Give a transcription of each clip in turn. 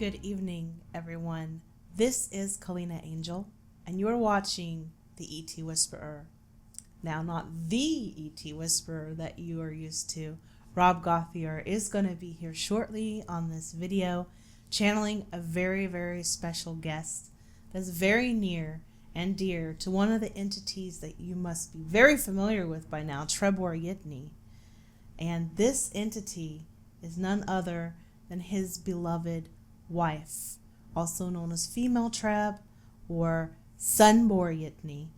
good evening, everyone. This is Kalina Angell, and you're watching the E.T. Whisperer. Now, not the E.T. Whisperer that you are used to. Rob Gauthier is going to be here shortly on this video, channeling a very, very special guest that's very near and dear to one of the entities that you must be very familiar with by now, Treb Bor Yit NE. And this entity is none other than his beloved wife, also known as female Treb or Sun-Bor-yit NE,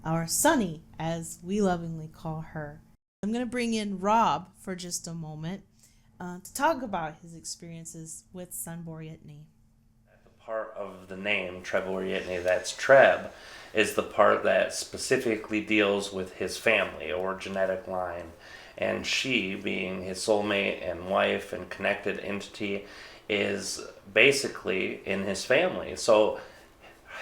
or Sunny as we lovingly call her. I'm going to bring in Rob for just a moment to talk about his experiences with Sun-Bor-yit NE. The part of the name Treb Bor Yit NE that's Treb is the part that specifically deals with his family or genetic line, and she, being his soulmate and wife and connected entity, is basically in his family. So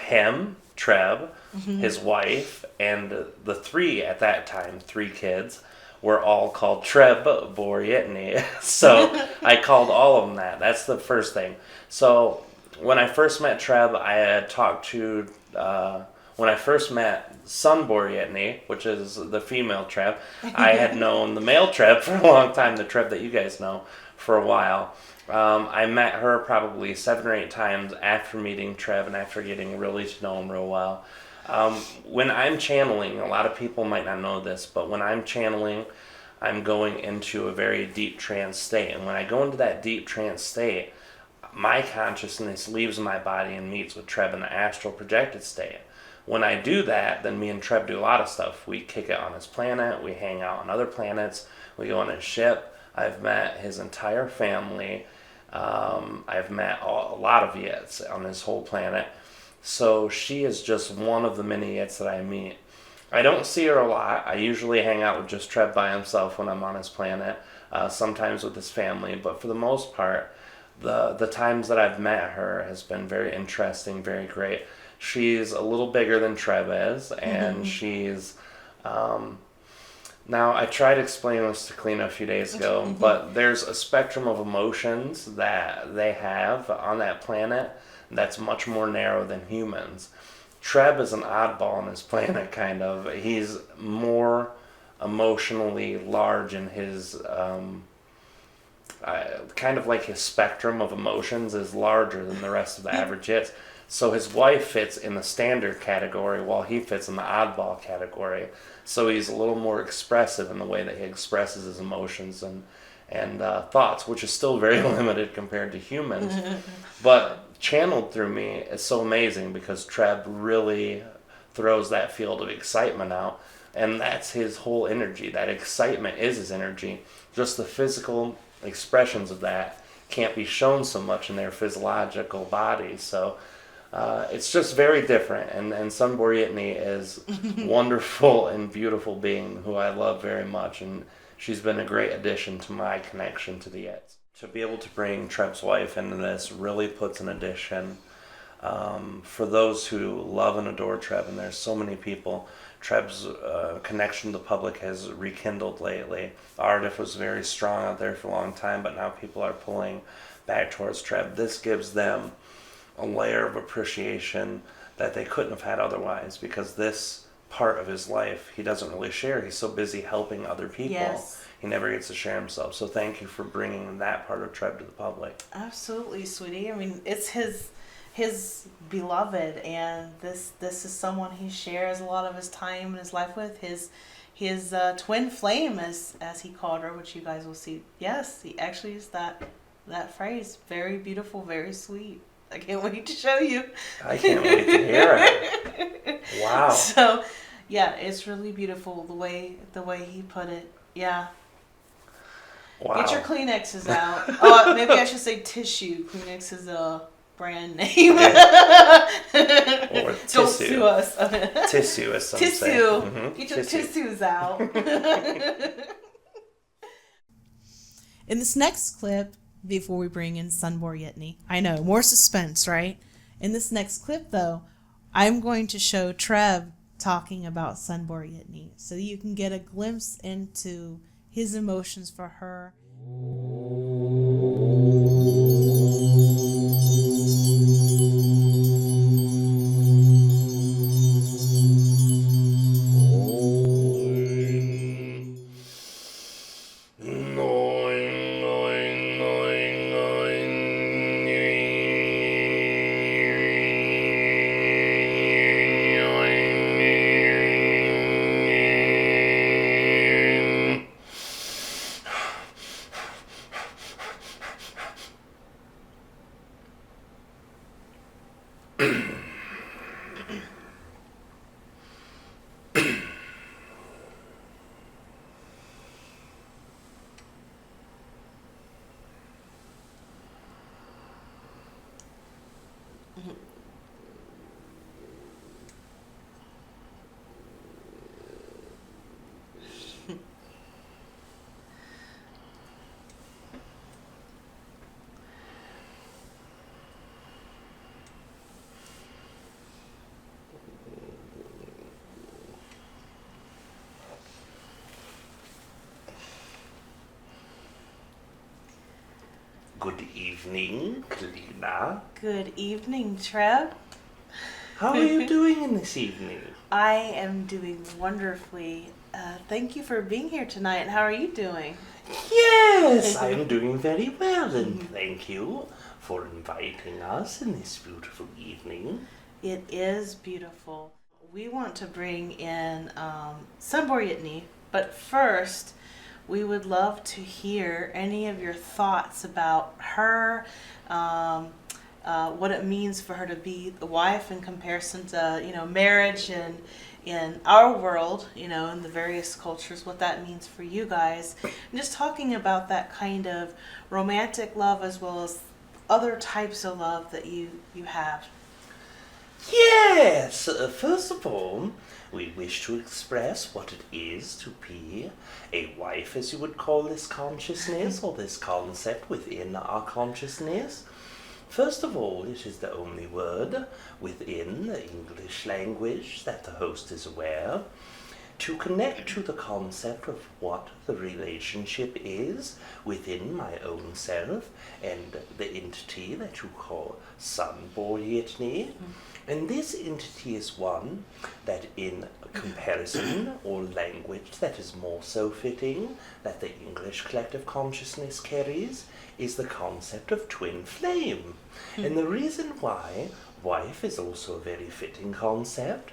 him, Treb, his wife, and the three at that time, 3 kids, were all called Treb Bor Yit NE. So I called all of them that. That's the first thing. So when I first met Treb, I had talked to, when I first met Sun-Bor-yit NE, which is the female Treb, I had known the male Treb for a long time, the Treb that you guys know, for a while. I met her probably 7 or 8 times after meeting Treb and after getting really to know him real well. When I'm channeling, a lot of people might not know this, but when I'm channeling, I'm going into a very deep trance state. And when I go into that deep trance state, my consciousness leaves my body and meets with Treb in the astral projected state. When I do that, then me and Treb do a lot of stuff. We kick it on his planet, we hang out on other planets, we go on his ship. I've met his entire family. I've met a lot of Yits on this whole planet. So she is just one of the many Yits that I meet. I don't see her a lot. I usually hang out with just Treb by himself when I'm on his planet, sometimes with his family, but for the most part, the times that I've met her has been very interesting, very great. She's a little bigger than Treb is, and she's... Now, I tried explaining this to Kalina a few days ago, but there's a spectrum of emotions that they have on that planet that's much more narrow than humans. Treb is an oddball on his planet, kind of. He's more emotionally large in his... kind of like his spectrum of emotions is larger than the rest of the average hits. So his wife fits in the standard category while he fits in the oddball category. So he's a little more expressive in the way that he expresses his emotions and thoughts, which is still very limited compared to humans. But channeled through me is so amazing because Treb really throws that field of excitement out. And that's his whole energy. That excitement is his energy. Just the physical expressions of that can't be shown so much in their physiological bodies. So it's just very different, and Sun-Bor-yit NE is wonderful and beautiful being who I love very much, and she's been a great addition to my connection to the Yits. To be able to bring Treb's wife into this really puts an addition. For those who love and adore Treb, and there's so many people, Treb's connection to the public has rekindled lately. Aridif was very strong out there for a long time, but now people are pulling back towards Treb. This gives them a layer of appreciation that they couldn't have had otherwise, because this part of his life he doesn't really share. He's so busy helping other people. Yes. He never gets to share himself. So thank you for bringing that part of Treb to the public. Absolutely, sweetie. I mean, it's his beloved, and this is someone he shares a lot of his time and his life with. His twin flame, as he called her, which you guys will see. Yes, he actually used that phrase. Very beautiful, very sweet. I can't wait to show you. I can't wait to hear it. Wow. So, yeah, it's really beautiful the way he put it. Yeah. Wow. Get your Kleenexes out. Oh, maybe I should say tissue. Kleenex is a brand name. Yeah. Or tissue. Don't sue us. Tissue, as some tissue. say. Mm-hmm. Get your tissues out. In this next clip, before we bring in Sun-Bor-yit NE, I know, more suspense, right? In this next clip, though, I'm going to show Treb talking about Sun-Bor-yit NE, so you can get a glimpse into his emotions for her. Good evening, Kalina. Good evening, Treb. How are you doing this evening? I am doing wonderfully. Thank you for being here tonight. How are you doing? Yes, I am doing very well, and thank you for inviting us in this beautiful evening. It is beautiful. We want to bring in Sun-Bor-yit-NE, but first, we would love to hear any of your thoughts about her, what it means for her to be a wife in comparison to, marriage and in our world, in the various cultures, what that means for you guys. And just talking about that kind of romantic love as well as other types of love that you have. Yes, first of all, we wish to express what it is to be a wife, as you would call this consciousness or this concept within our consciousness. First of all, it is the only word within the English language that the host is aware to connect to the concept of what the relationship is within my own self and the entity that you call Sun-Bor-yit-NE. And this entity is one that in comparison or language that is more so fitting that the English collective consciousness carries is the concept of twin flame. And the reason why wife is also a very fitting concept,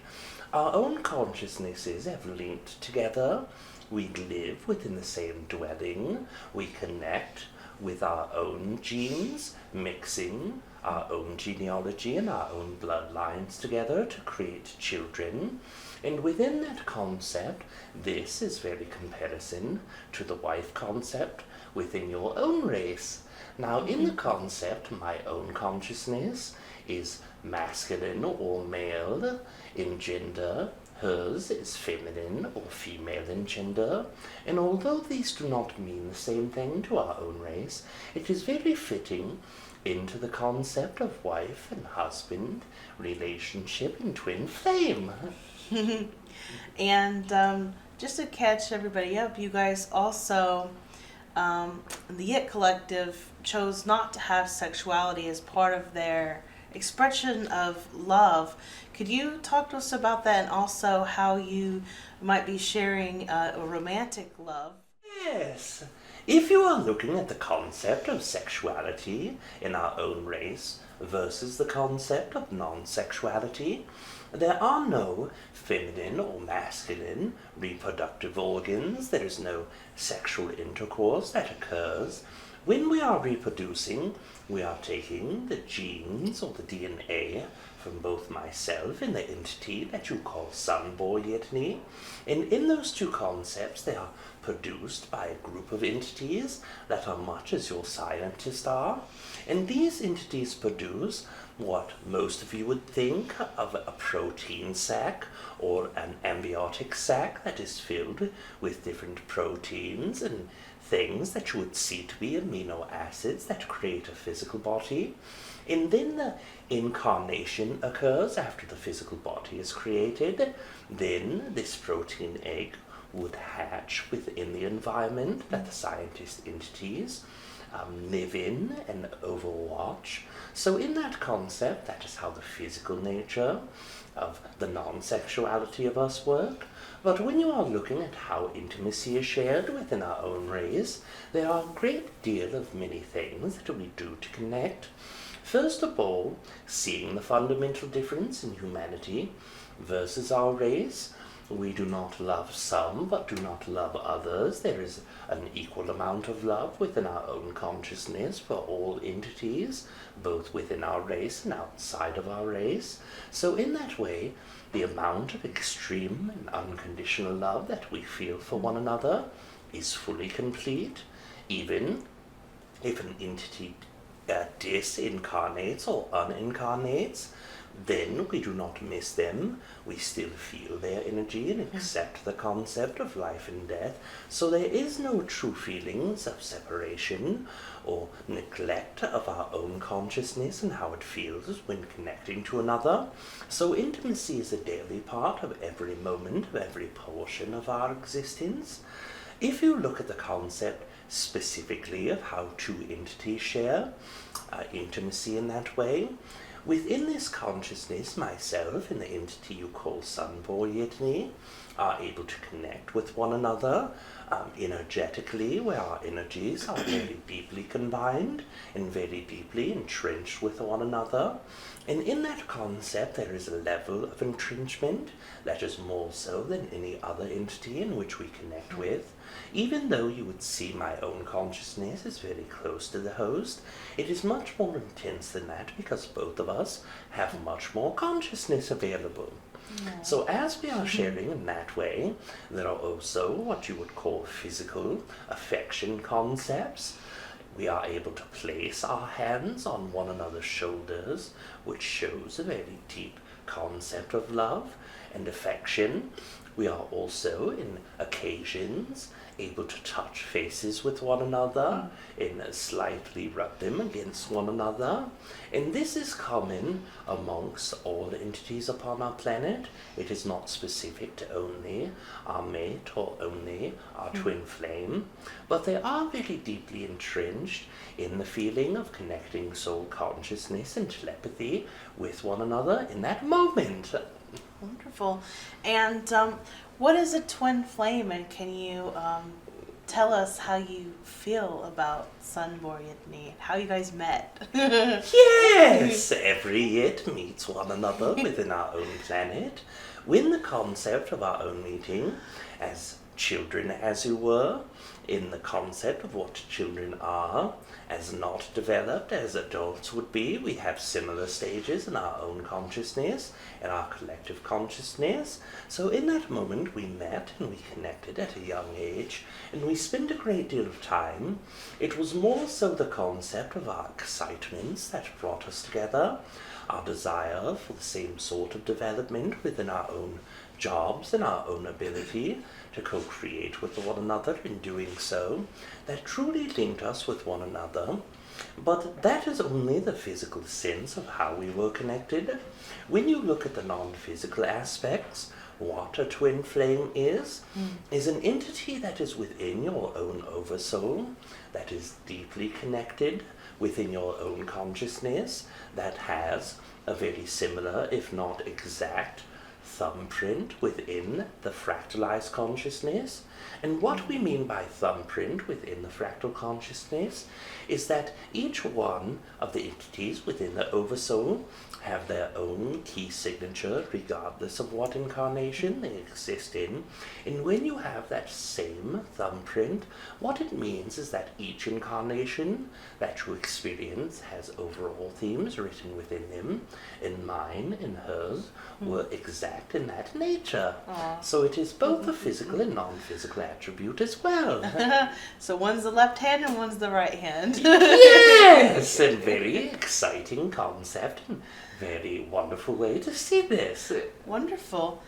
our own consciousnesses have linked together. We live within the same dwelling. We connect with our own genes, mixing our own genealogy and our own bloodlines together to create children. And within that concept, this is very comparison to the wife concept within your own race. Now, in the concept, my own consciousness is masculine or male in gender. Hers is feminine or female in gender, and although these do not mean the same thing to our own race, it is very fitting into the concept of wife and husband relationship in twin flame. And just to catch everybody up, you guys also, the Yit Collective chose not to have sexuality as part of their expression of love. Could you talk to us about that and also how you might be sharing a romantic love? Yes. If you are looking at the concept of sexuality in our own race versus the concept of non-sexuality, there are no feminine or masculine reproductive organs. There is no sexual intercourse that occurs. When we are reproducing, we are taking the genes or the DNA from both myself and the entity that you call Sun-Bor-yit-NE. And in those two concepts, they are produced by a group of entities that are much as your scientists are. And these entities produce what most of you would think of a protein sac or an amniotic sac that is filled with different proteins and things that you would see to be amino acids that create a physical body. And then the incarnation occurs after the physical body is created. Then this protein egg would hatch within the environment that the scientist entities live in and overwatch. So in that concept, that is how the physical nature of the non-sexuality of us work. But when you are looking at how intimacy is shared within our own race, there are a great deal of many things that we do to connect. First of all, seeing the fundamental difference in humanity versus our race. We do not love some, but do not love others. There is an equal amount of love within our own consciousness for all entities, both within our race and outside of our race. So in that way, the amount of extreme and unconditional love that we feel for one another is fully complete, even if an entity disincarnates or unincarnates, then we do not miss them. We still feel their energy and accept the concept of life and death. So there is no true feelings of separation or neglect of our own consciousness and how it feels when connecting to another. So intimacy is a daily part of every moment, of every portion of our existence. If you look at the concept specifically of how two entities share intimacy in that way, within this consciousness, myself and the entity you call Sun-Bor-yit-NE are able to connect with one another energetically, where our energies are very deeply combined and very deeply entrenched with one another. And in that concept, there is a level of entrenchment that is more so than any other entity in which we connect with. Even though you would see my own consciousness is very close to the host, it is much more intense than that because both of us have much more consciousness available. Yeah. So as we are sharing in that way, there are also what you would call physical affection concepts. We are able to place our hands on one another's shoulders, which shows a very deep concept of love and affection. We are also, in occasions, able to touch faces with one another and slightly rub them against one another. And this is common amongst all entities upon our planet. It is not specific to only our mate or only our twin flame, but they are very deeply entrenched in the feeling of connecting soul consciousness and telepathy with one another in that moment. Wonderful. And what is a twin flame, and can you tell us how you feel about Sun-Bor-yit-NE, how you guys met? Yes, every yet meets one another within our own planet. When the concept of our own meeting, as children as you were, in the concept of what children are, as not developed as adults would be, we have similar stages in our own consciousness and our collective consciousness. So in that moment we met and we connected at a young age, and we spent a great deal of time. It was more so the concept of our excitements that brought us together, our desire for the same sort of development within our own jobs and our own ability to co-create with one another in doing so, that truly linked us with one another. But that is only the physical sense of how we were connected. When you look at the non-physical aspects, what a twin flame is an entity that is within your own oversoul, that is deeply connected within your own consciousness, that has a very similar, if not exact, thumbprint within the fractalized consciousness. And what we mean by thumbprint within the fractal consciousness is that each one of the entities within the oversoul have their own key signature regardless of what incarnation they exist in. And when you have that same thumbprint, what it means is that each incarnation that you experience has overall themes written within them, and mine and hers were exact in that nature. Aww. So it is both a physical and non-physical attribute as well. So one's the left hand and one's the right hand. Yes, a very exciting concept and very wonderful way to see this. Wonderful.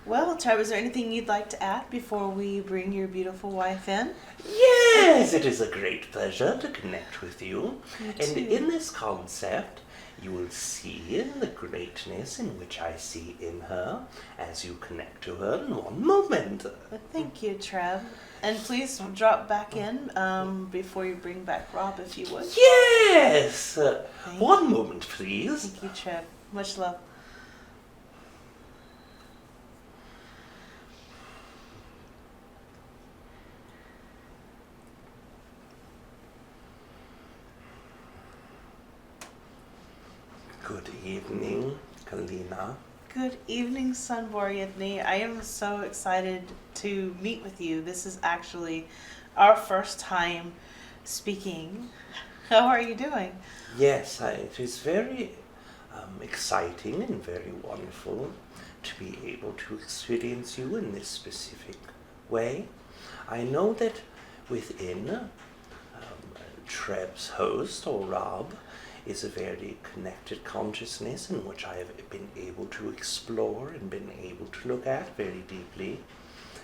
Well, Treb, is there anything you'd like to add before we bring your beautiful wife in? Yes, it is a great pleasure to connect with you. You And too. in this concept, you will see the greatness in which I see in her as you connect to her in one moment. Well, thank you, Treb. And please drop back in before you bring back Rob, if you would. Yes! Thank One moment, please. Thank you, Treb. Much love. Good evening, Kalina. Good evening, Sun-Bor-yit-NE. I am so excited to meet with you. This is actually our first time speaking. How are you doing? Yes, it is very exciting and very wonderful to be able to experience you in this specific way. I know that within Treb's host, or Rob, is a very connected consciousness in which I have been able to explore and been able to look at very deeply.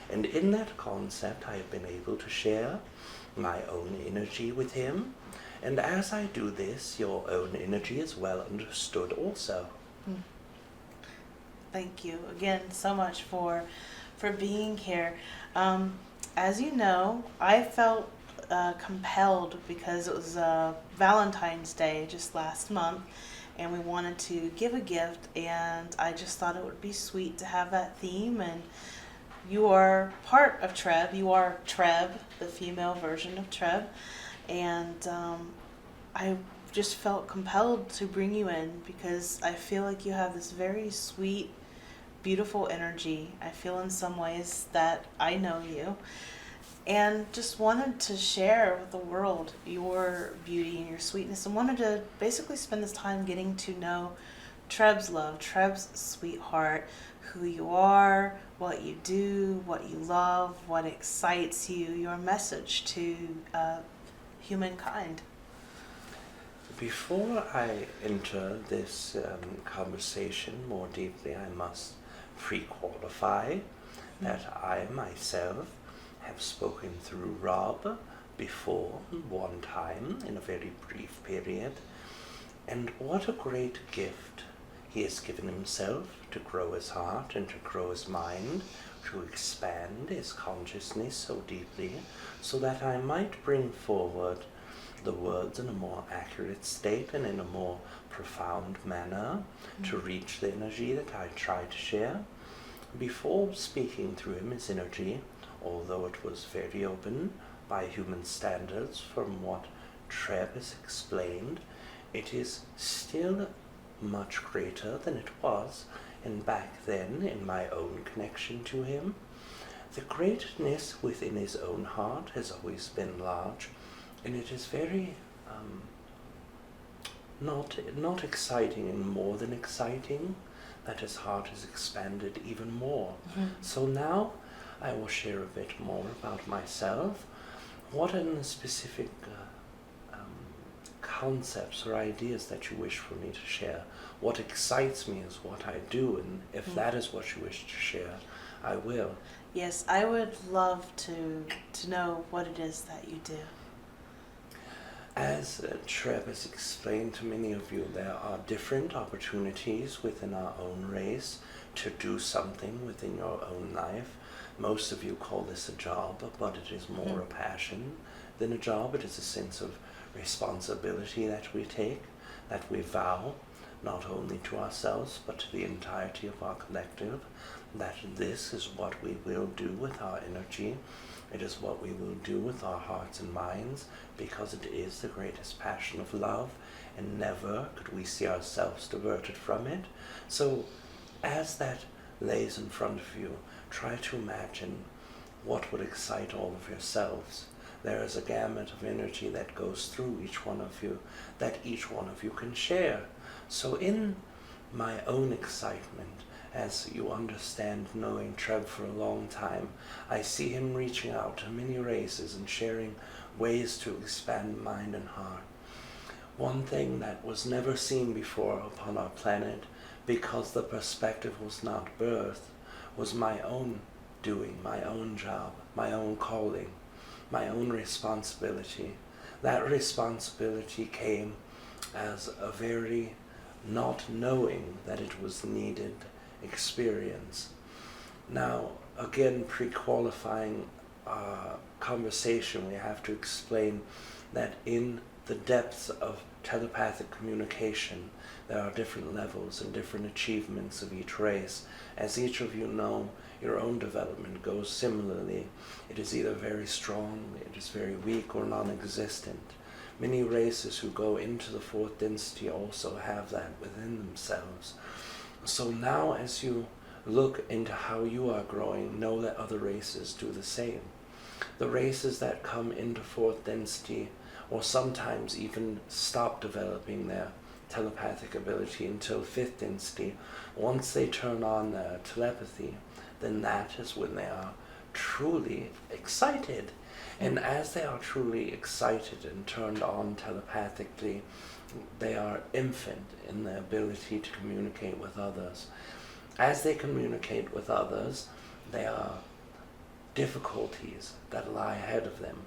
And in that concept, I have been able to share my own energy with him. And as I do this, your own energy is well understood also. Thank you again so much for being here. As you know, I felt compelled because it was Valentine's Day just last month, and we wanted to give a gift, and I just thought it would be sweet to have that theme. And you are part of Treb. You are Treb, the female version of Treb, and I just felt compelled to bring you in because I feel like you have this very sweet, beautiful energy. I feel in some ways that I know you, and just wanted to share with the world your beauty and your sweetness, and wanted to basically spend this time getting to know Treb's love, Treb's sweetheart, who you are, what you do, what you love, what excites you, your message to humankind. Before I enter this conversation more deeply, I must pre-qualify that I myself have spoken through Rob before, one time, in a very brief period, and what a great gift he has given himself to grow his heart and to grow his mind, to expand his consciousness so deeply, so that I might bring forward the words in a more accurate state and in a more profound manner to reach the energy that I try to share. Before speaking through him, his energy, although it was very open by human standards from what Treb has explained, it is still much greater than it was, and back then in my own connection to him. The greatness within his own heart has always been large, and it is very not exciting and more than exciting that his heart has expanded even more. So now I will share a bit more about myself. What are the specific concepts or ideas that you wish for me to share? What excites me is what I do, and if that is what you wish to share, I will. Yes, I would love to know what it is that you do. As Treb has explained to many of you, there are different opportunities within our own race to do something within your own life. Most of you call this a job, but it is more a passion than a job. It is a sense of responsibility that we take, that we vow, not only to ourselves, but to the entirety of our collective, that this is what we will do with our energy. It is what we will do with our hearts and minds, because it is the greatest passion of love, and never could we see ourselves diverted from it. So, as that lays in front of you, try to imagine what would excite all of yourselves. There is a gamut of energy that goes through each one of you, that each one of you can share. So in my own excitement, as you understand, knowing Treb for a long time, I see him reaching out to many races and sharing ways to expand mind and heart. One thing that was never seen before upon our planet, because the perspective was not birth, was my own doing, my own job, my own calling, my own responsibility. That responsibility came as a very not knowing that it was needed experience. Now, again, pre-qualifying our conversation, we have to explain that in the depths of telepathic communication, there are different levels and different achievements of each race. As each of you know, your own development goes similarly. It is either very strong, it is very weak, or non-existent. Many races who go into the fourth density also have that within themselves. So now as you look into how you are growing, know that other races do the same. The races that come into fourth density, or sometimes even stop developing their telepathic ability until fifth density, once they turn on their telepathy, then that is when they are truly excited. And as they are truly excited and turned on telepathically, they are infant in their ability to communicate with others. As they communicate with others, there are difficulties that lie ahead of them.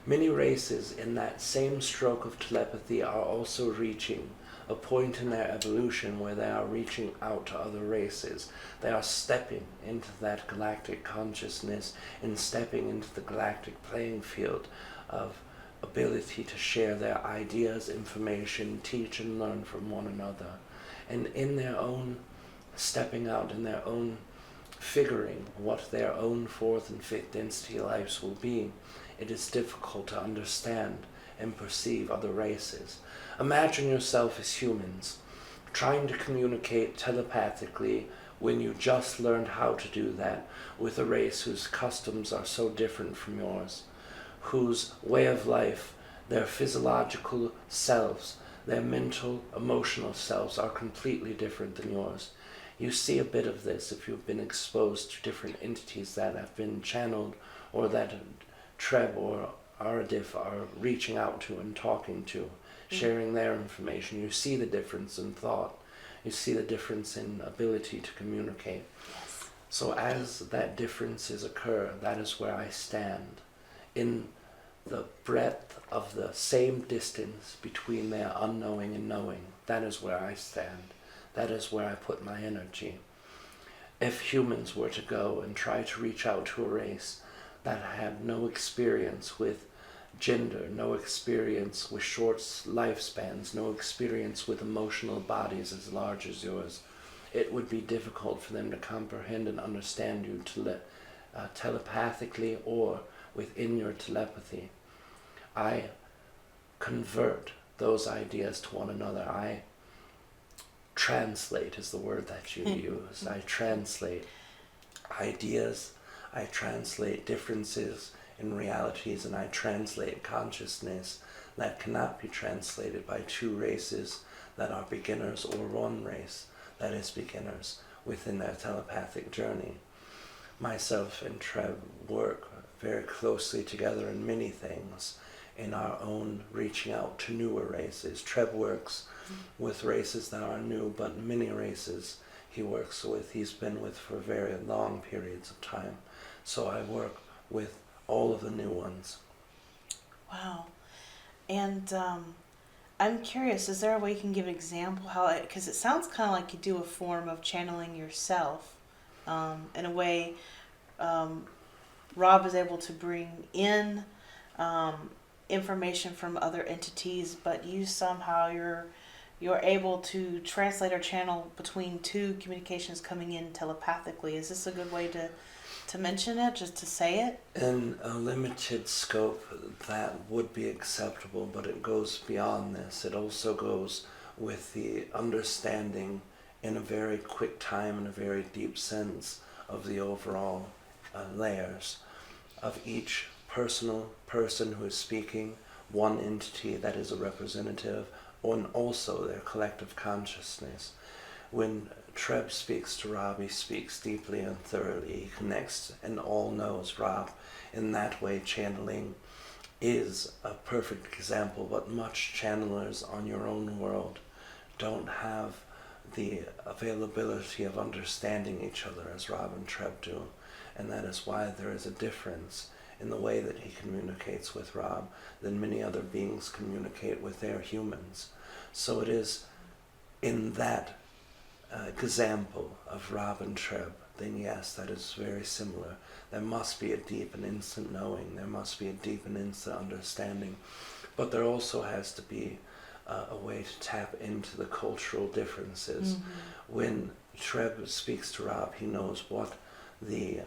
Many races in that same stroke of telepathy are also reaching a point in their evolution where they are reaching out to other races. They are stepping into that galactic consciousness and stepping into the galactic playing field of ability to share their ideas, information, teach and learn from one another. And in their own stepping out, in their own figuring what their own fourth and fifth density lives will be, it is difficult to understand and perceive other races. Imagine yourself as humans, trying to communicate telepathically when you just learned how to do that with a race whose customs are so different from yours, whose way of life, their physiological selves, their mental, emotional selves are completely different than yours. You see a bit of this if you've been exposed to different entities that have been channeled or that Treb or Aridif are reaching out to and talking to, sharing their information. You see the difference in thought. You see the difference in ability to communicate. Yes. So as that differences occur, that is where I stand. In the breadth of the same distance between their unknowing and knowing, that is where I stand. That is where I put my energy. If humans were to go and try to reach out to a race that had no experience with gender, no experience with short lifespans, no experience with emotional bodies as large as yours, it would be difficult for them to comprehend and understand you telepathically or within your telepathy. I convert those ideas to one another. I translate is the word that you use. I translate ideas, I translate differences in realities, and I translate consciousness that cannot be translated by two races that are beginners or one race that is beginners within their telepathic journey. Myself and Treb work very closely together in many things in our own reaching out to newer races. Treb works with races that are new, but many races he works with, he's been with for very long periods of time. So I work with all of the new ones. Wow. And I'm curious, is there a way you can give an example how because it sounds kind of like you do a form of channeling yourself. In a way, Rob is able to bring in information from other entities, but you somehow you're able to translate or channel between two communications coming in telepathically. Is this a good way to mention it, just to say it? In a limited scope, that would be acceptable, but it goes beyond this. It also goes with the understanding in a very quick time, in a very deep sense, of the overall layers of each personal person who is speaking, one entity that is a representative, and also their collective consciousness. When Treb speaks to Rob, he speaks deeply and thoroughly. He connects and all knows Rob. In that way, channeling is a perfect example, but much channelers on your own world don't have the availability of understanding each other as Rob and Treb do. And that is why there is a difference in the way that he communicates with Rob than many other beings communicate with their humans. So it is in that example of Rob and Treb, then yes, that is very similar. There must be a deep and instant knowing. There must be a deep and instant understanding. But there also has to be a way to tap into the cultural differences. When Treb speaks to Rob, he knows what the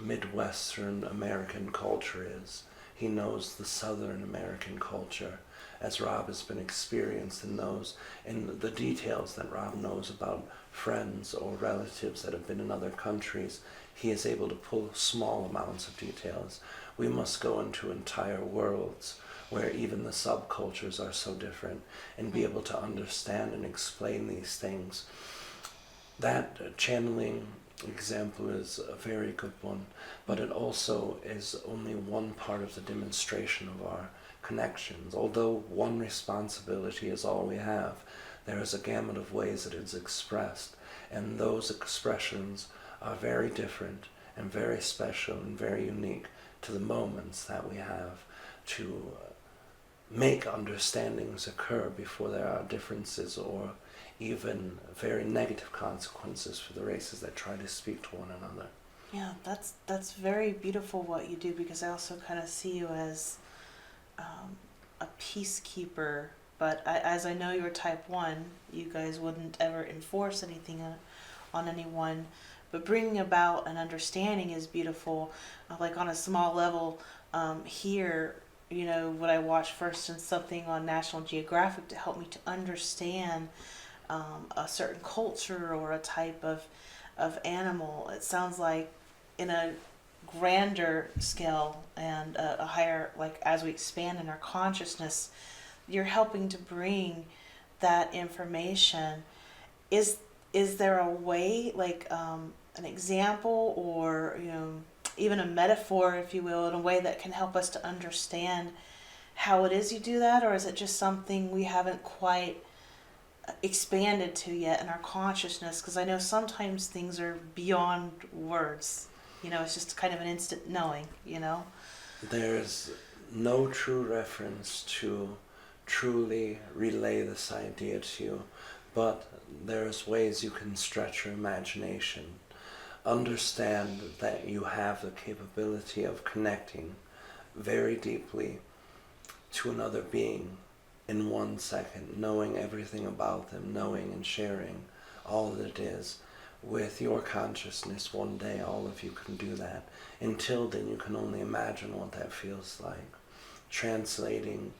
Midwestern American culture is. He knows the Southern American culture, as Rob has been experienced in those, and the details that Rob knows about friends or relatives that have been in other countries. He is able to pull small amounts of details. We must go into entire worlds where even the subcultures are so different and be able to understand and explain these things. That channeling example is a very good one, but it also is only one part of the demonstration of our connections. Although one responsibility is all we have, there is a gamut of ways that it's expressed, and those expressions are very different and very special and very unique to the moments that we have to make understandings occur before there are differences or even very negative consequences for the races that try to speak to one another. Yeah, that's very beautiful what you do, because I also kind of see you as a peacekeeper. But as I know you're type 1, you guys wouldn't ever enforce anything on anyone. But bringing about an understanding is beautiful. Like on a small level, here, you know, what I watched first in something on National Geographic to help me to understand a certain culture or a type of animal. It sounds like in a grander scale and a higher, like as we expand in our consciousness, you're helping to bring that information. Is there a way, like an example or, you know, even a metaphor, if you will, in a way that can help us to understand how it is you do that? Or is it just something we haven't quite expanded to yet in our consciousness? Because I know sometimes things are beyond words. You know, it's just kind of an instant knowing, you know? There's no true reference to truly relay this idea to you, but there's ways you can stretch your imagination. Understand that you have the capability of connecting very deeply to another being in 1 second, knowing everything about them, knowing and sharing all that it is. With your consciousness, one day all of you can do that. Until then, you can only imagine what that feels like. Translating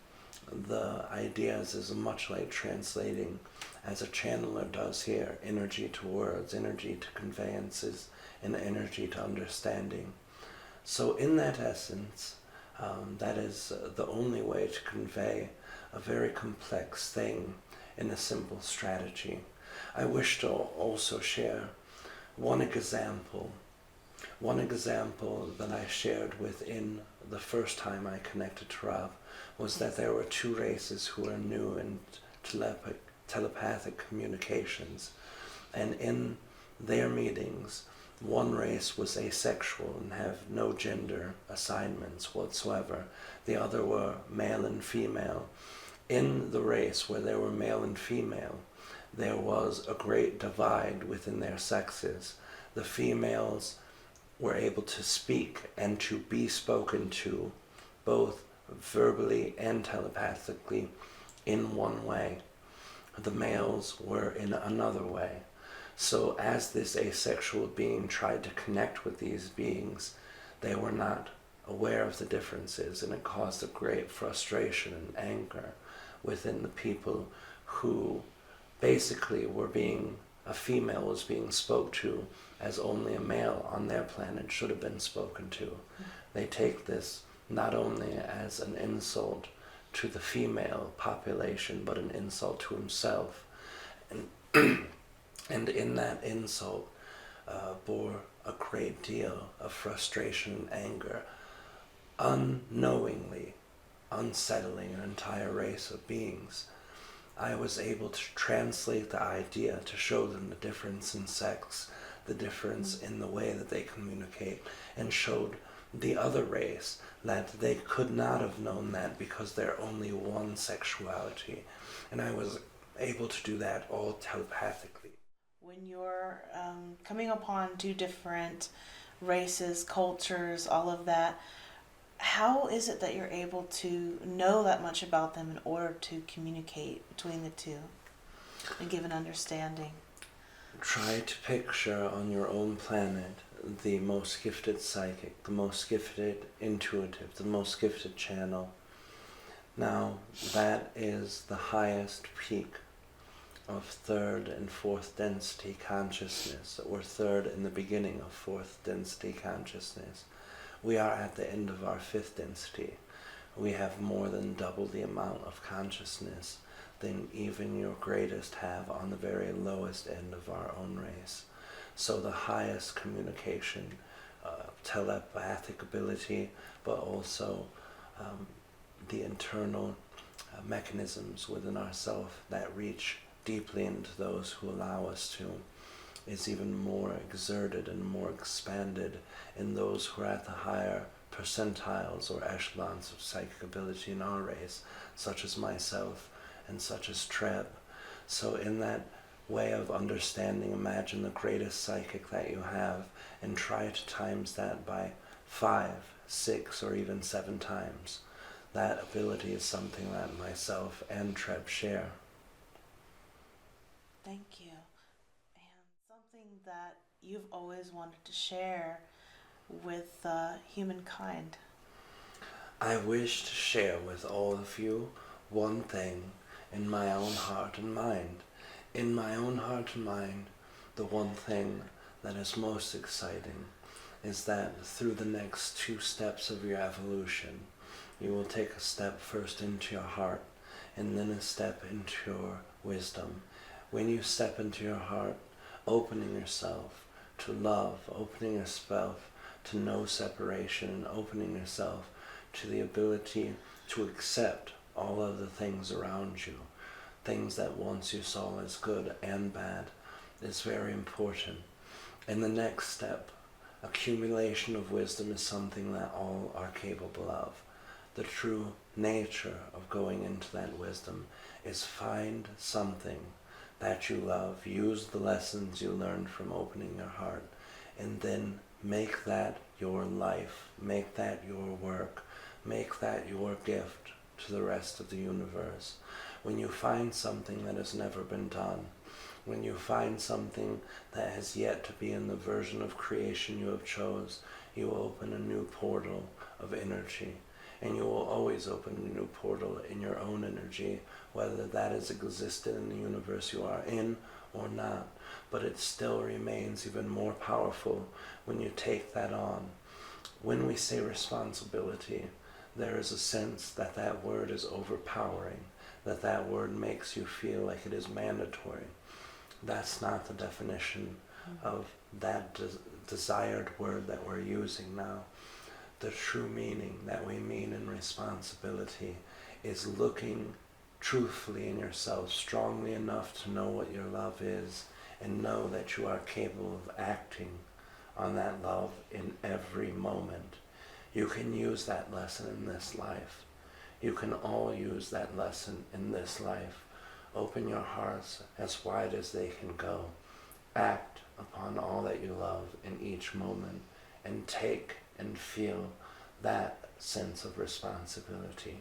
the ideas is much like translating, as a channeler does here, energy to words, energy to conveyances, and energy to understanding. So in that essence, that is the only way to convey a very complex thing in a simple strategy. I wish to also share one example that I shared within the first time I connected to Rob, was that there were 2 races who were new in telepathic communications, and in their meetings, one race was asexual and have no gender assignments whatsoever. The other were male and female. In the race where there were male and female, there was a great divide within their sexes. The females were able to speak and to be spoken to, both verbally and telepathically, in one way. The males were in another way. So as this asexual being tried to connect with these beings, they were not aware of the differences, and it caused a great frustration and anger within the people who basically were being, a female was being spoke to as only a male on their planet should have been spoken to. They take this not only as an insult to the female population, but an insult to himself. And in that insult bore a great deal of frustration and anger, unknowingly unsettling an entire race of beings. I was able to translate the idea to show them the difference in sex, the difference in the way that they communicate, and showed the other race that they could not have known that because they're only one sexuality. And I was able to do that all telepathically. When you're coming upon 2 different races, cultures, all of that, how is it that you're able to know that much about them in order to communicate between the 2 and give an understanding? Try to picture on your own planet the most gifted psychic, the most gifted intuitive, the most gifted channel. Now, that is the highest peak of 3rd and 4th density consciousness, or 3rd in the beginning of 4th density consciousness. We are at the end of our 5th density. We have more than double the amount of consciousness than even your greatest have on the very lowest end of our own race. So the highest communication, telepathic ability, but also the internal mechanisms within ourselves that reach deeply into those who allow us to, is even more exerted and more expanded in those who are at the higher percentiles or echelons of psychic ability in our race, such as myself and such as Treb. So in that way of understanding, imagine the greatest psychic that you have and try to times that by 5, 6, or even 7 times. That ability is something that myself and Treb share. Thank you. And something that you've always wanted to share with humankind. I wish to share with all of you one thing in my own heart and mind. In my own heart and mind, the one thing that is most exciting is that through the next 2 steps of your evolution, you will take a step first into your heart and then a step into your wisdom. When you step into your heart, opening yourself to love, opening yourself to no separation, and opening yourself to the ability to accept all of the things around you, things that once you saw as good and bad, is very important. In the next step, accumulation of wisdom is something that all are capable of. The true nature of going into that wisdom is find something that you love, use the lessons you learned from opening your heart, and then make that your life, make that your work, make that your gift to the rest of the universe. When you find something that has never been done, when you find something that has yet to be in the version of creation you have chose, you open a new portal of energy. And you will always open a new portal in your own energy, whether that has existed in the universe you are in or not. But it still remains even more powerful when you take that on. When we say responsibility, there is a sense that that word is overpowering, that that word makes you feel like it is mandatory. That's not the definition of that desired word that we're using now. The true meaning that we mean in responsibility is looking truthfully in yourself, strongly enough to know what your love is and know that you are capable of acting on that love in every moment. You can use that lesson in this life. You can all use that lesson in this life. Open your hearts as wide as they can go. Act upon all that you love in each moment and take and feel that sense of responsibility,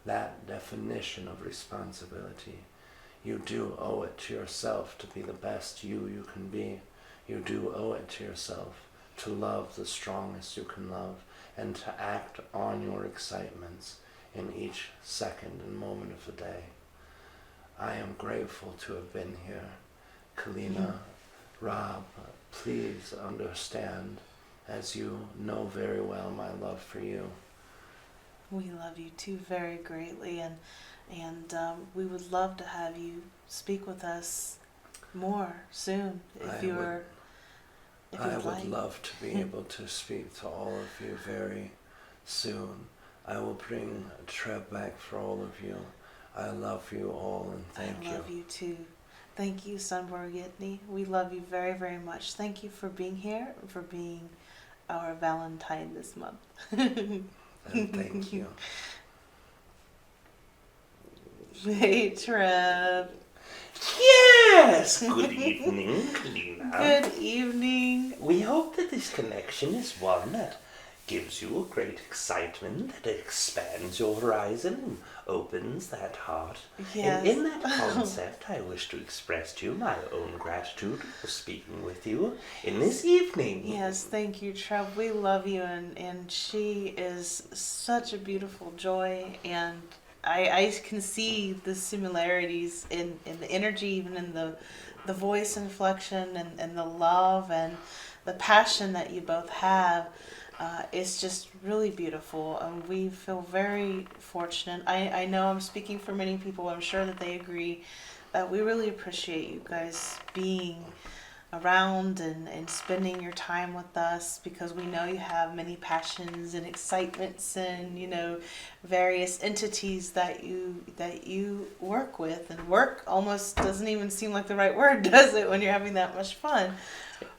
that definition of responsibility. You do owe it to yourself to be the best you can be. You do owe it to yourself to love the strongest you can love and to act on your excitements in each second and moment of the day. I am grateful to have been here. Kalina, Rob, please understand, as you know very well, my love for you. We love you too very greatly, and we would love to have you speak with us more soon if you were. I would love to be able to speak to all of you very soon. I will bring Treb back for all of you. I love you all and thank you. I love you too. Thank you, Sun-Bor-yit-NE. We love you very, very much. Thank you for being here, for being our Valentine this month. And thank you. Hey, Treb. Yes! Good evening, Kalina. Good evening. We hope that this connection is one that gives you a great excitement, that expands your horizon and opens that heart. Yes. And in that concept, I wish to express to you my own gratitude for speaking with you in this evening. Yes, thank you, Treb. We love you, and she is such a beautiful joy, and I can see the similarities in the energy, even in the voice inflection and the love and the passion that you both have. It's just really beautiful, and we feel very fortunate. I know I'm speaking for many people. I'm sure that they agree that we really appreciate you guys being around and spending your time with us, because we know you have many passions and excitements and, you know, various entities that you work with. And work almost doesn't even seem like the right word, does it, when you're having that much fun?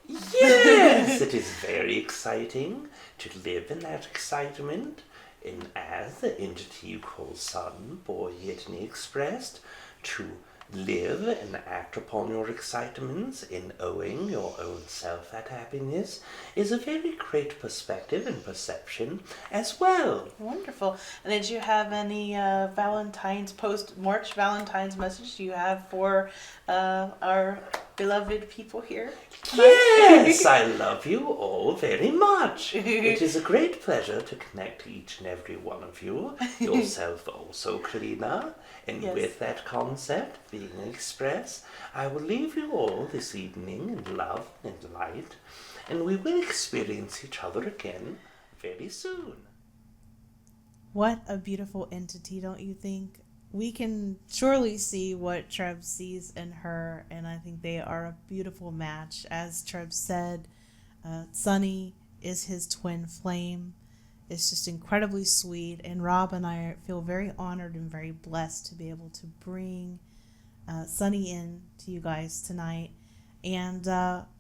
Yes, it is very exciting to live in that excitement. And as the entity you call Sun-Bor-yit-NE expressed, to live and act upon your excitements in owing your own self that happiness is a very great perspective and perception as well. Wonderful. And did you have any March Valentine's message you have for our beloved people here? Yes, I love you all very much. It is a great pleasure to connect to each and every one of you, yourself also, Kalina. And Yes. with that concept being expressed, I will leave you all this evening in love and light, and we will experience each other again very soon. What a beautiful entity, don't you think? We can surely see what Treb sees in her, and I think they are a beautiful match. As Treb said, Sunny is his twin flame. It's just incredibly sweet, and Rob and I feel very honored and very blessed to be able to bring Sunny in to you guys tonight. And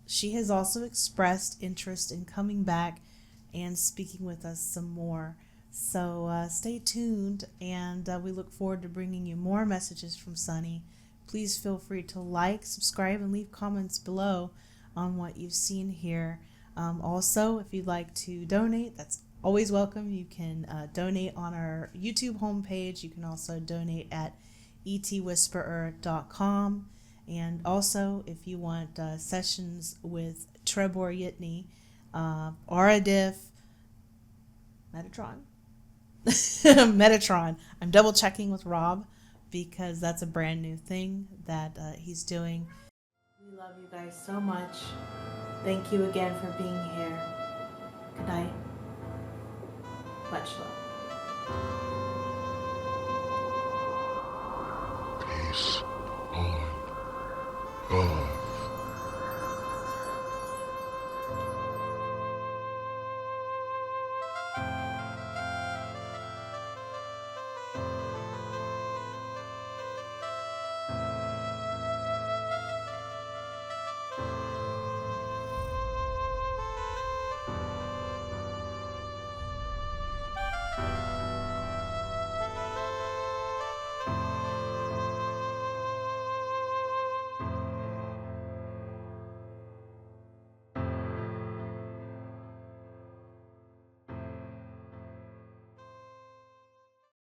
she has also expressed interest in coming back and speaking with us some more. So stay tuned, and we look forward to bringing you more messages from Sunny. Please feel free to like, subscribe, and leave comments below on what you've seen here. Also, if you'd like to donate, that's always welcome. You can donate on our YouTube homepage. You can also donate at etwhisperer.com. And also, if you want sessions with Treb Bor Yit NE, Aridif, Metatron. I'm double checking with Rob because that's a brand new thing that he's doing. We love you guys so much. Thank you again for being here. Good night. Much love.